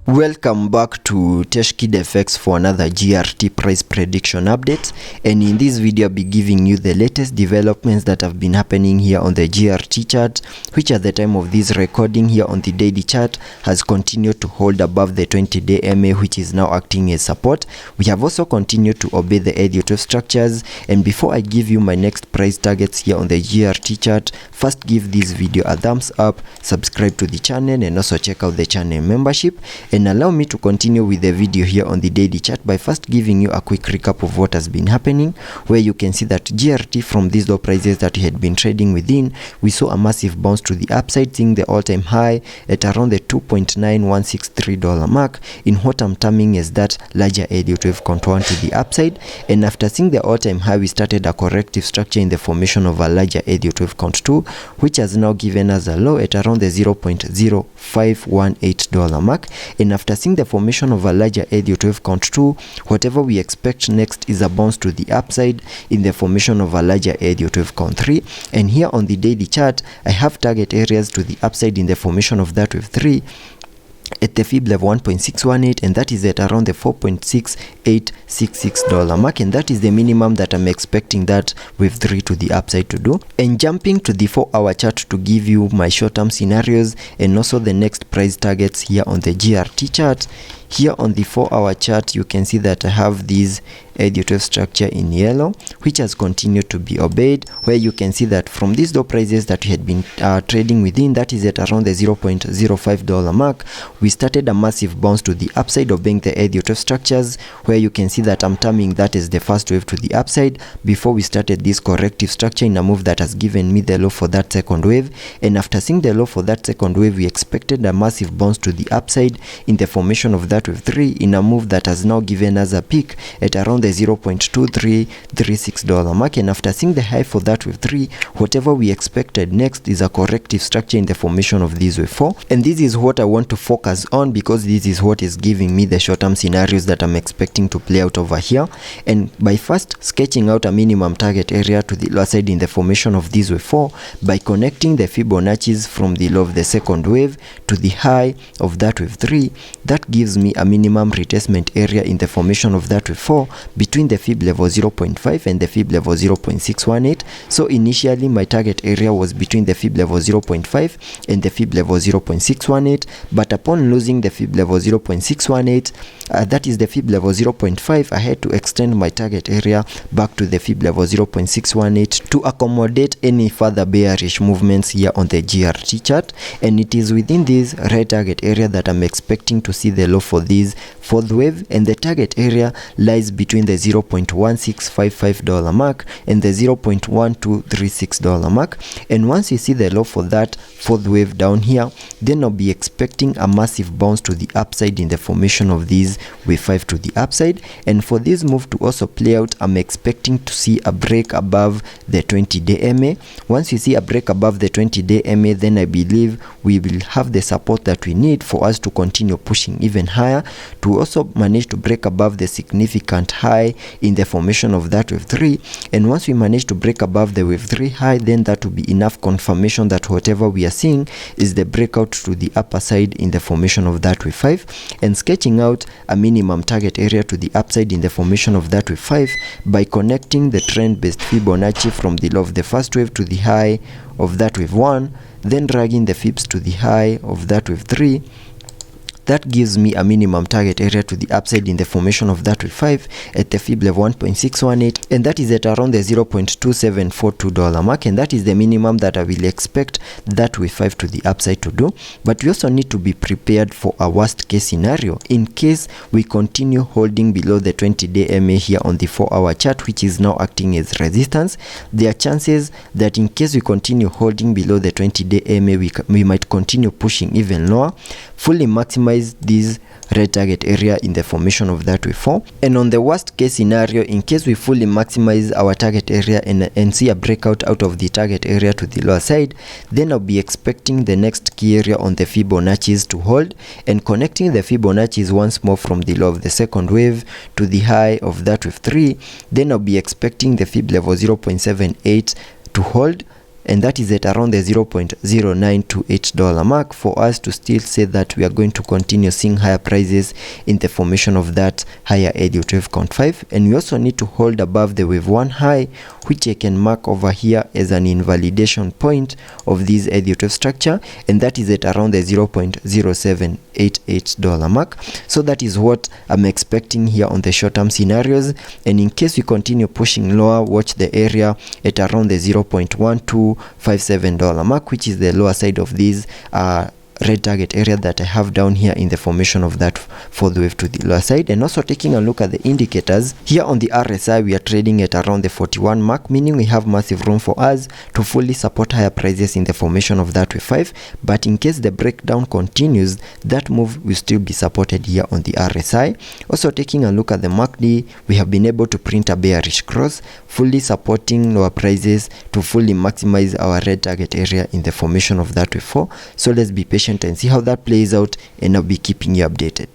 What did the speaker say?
Welcome back to TeshKidFX for another GRT price prediction update, and in this video I'll be giving you the latest developments that have been happening here on the GRT chart, which at the time of this recording here on the daily chart has continued to hold above the 20-day MA, which is now acting as support. We have also continued to obey the Elliot structures, and before I give you my next price targets here on the GRT chart, first give this video a thumbs up, subscribe to the channel, and also check out the channel membership. And allow me to continue with the video here on the daily chart by first giving you a quick recap of what has been happening, where you can see that GRT, from these low prices that we had been trading within, we saw a massive bounce to the upside, seeing the all-time high at around the $2.9163 mark in what I'm terming as that larger Elliott wave contour to the upside. And after seeing the all-time high, we started a corrective structure in the formation of a larger Elliott wave contour, which has now given us a low at around the $0.0518 mark. And after seeing the formation of a larger Elliott wave contour, whatever we expect next is a bounce to the upside in the formation of a larger Elliott wave contour 3. And here on the daily chart, I have target areas to the upside in the formation of that wave 3 at the fib level 1.618, and that is at around the $4.6866 mark, and that is the minimum that I'm expecting that wave 3 to the upside to do. And jumping to the 4-hour chart to give you my short-term scenarios and also the next price targets here on the GRT chart. Here on the 4-hour chart, you can see that I have this Elliott wave structure in yellow, which has continued to be obeyed, where you can see that from these low prices that we had been trading within, that is at around the $0.05 mark, we started a massive bounce to the upside, obeying the Elliott wave structures, where you can see that I'm terming that as the first wave to the upside before we started this corrective structure in a move that has given me the low for that second wave. And after seeing the low for that second wave, we expected a massive bounce to the upside in the formation of that wave 3 in a move that has now given us a peak at around the $0.2336 mark. And after seeing the high for that wave 3, whatever we expected next is a corrective structure in the formation of this wave 4. And this is what I want to focus on, because this is what is giving me the short-term scenarios that I'm expecting to play out over here. And by first sketching out a minimum target area to the lower side in the formation of this wave 4 by connecting the Fibonacci's from the low of the second wave to the high of that wave 3, that gives me a minimum retracement area in the formation of that wave 4 between the fib level 0.5 and the fib level 0.618. So initially my target area was between the fib level 0.5 and the fib level 0.618, but upon losing the fib level 0.618, that is the fib level 0.5, I had to extend my target area back to the fib level 0.618 to accommodate any further bearish movements here on the GRT chart. And it is within this red target area that I'm expecting to see the low for this fourth wave, and the target area lies between the $0.1655 mark and the $0.1236 mark. And once you see the low for that fourth wave down here, then I'll be expecting a massive bounce to the upside in the formation of this wave 5 to the upside. And for this move to also play out, I'm expecting to see a break above the 20-day MA. Once you see a break above the 20-day MA, then I believe we will have the support that we need for us to continue pushing even higher, to also manage to break above the significant high in the formation of that wave 3. And once we manage to break above the wave 3 high, then that will be enough confirmation that whatever we are seeing is the breakout to the upper side in the formation of that wave 5, and sketching out a minimum target area to the upside in the formation of that wave 5 by connecting the trend-based Fibonacci from the low of the first wave to the high of that wave 1, then dragging the fibs to the high of that wave 3. That gives me a minimum target area to the upside in the formation of that wave 5 at the fib level 1.618, and that is at around the $0.2742 mark, and that is the minimum that I will expect that wave 5 to the upside to do. But we also need to be prepared for a worst case scenario. In case we continue holding below the 20-day MA here on the 4-hour chart, which is now acting as resistance, there are chances that in case we continue holding below the 20-day MA, we might continue pushing even lower, fully maximize this red target area in the formation of that wave 4. And on the worst case scenario, in case we fully maximize our target area and see a breakout out of the target area to the lower side, then I'll be expecting the next key area on the Fibonacci's to hold, and connecting the Fibonacci's once more from the low of the second wave to the high of that wave 3, then I'll be expecting the fib level 0.78 to hold, and that is at around the $0.0928 mark for us to still say that we are going to continue seeing higher prices in the formation of that higher Elliott wave count 5. And we also need to hold above the wave 1 high, which I can mark over here as an invalidation point of this Elliott wave structure, and that is at around the $0.0788 mark. So that is what I'm expecting here on the short-term scenarios. And in case we continue pushing lower, watch the area at around the $0.1257 mark, which is the lower side of this red target area that I have down here in the formation of that fourth wave to the lower side. And also taking a look at the indicators here on the RSI, we are trading at around the 41 mark, meaning we have massive room for us to fully support higher prices in the formation of that wave 5. But in case the breakdown continues, that move will still be supported here on the RSI. Also taking a look at the MACD, we have been able to print a bearish cross, fully supporting lower prices to fully maximize our red target area in the formation of that wave 4. So let's be patient and see how that plays out, and I'll be keeping you updated.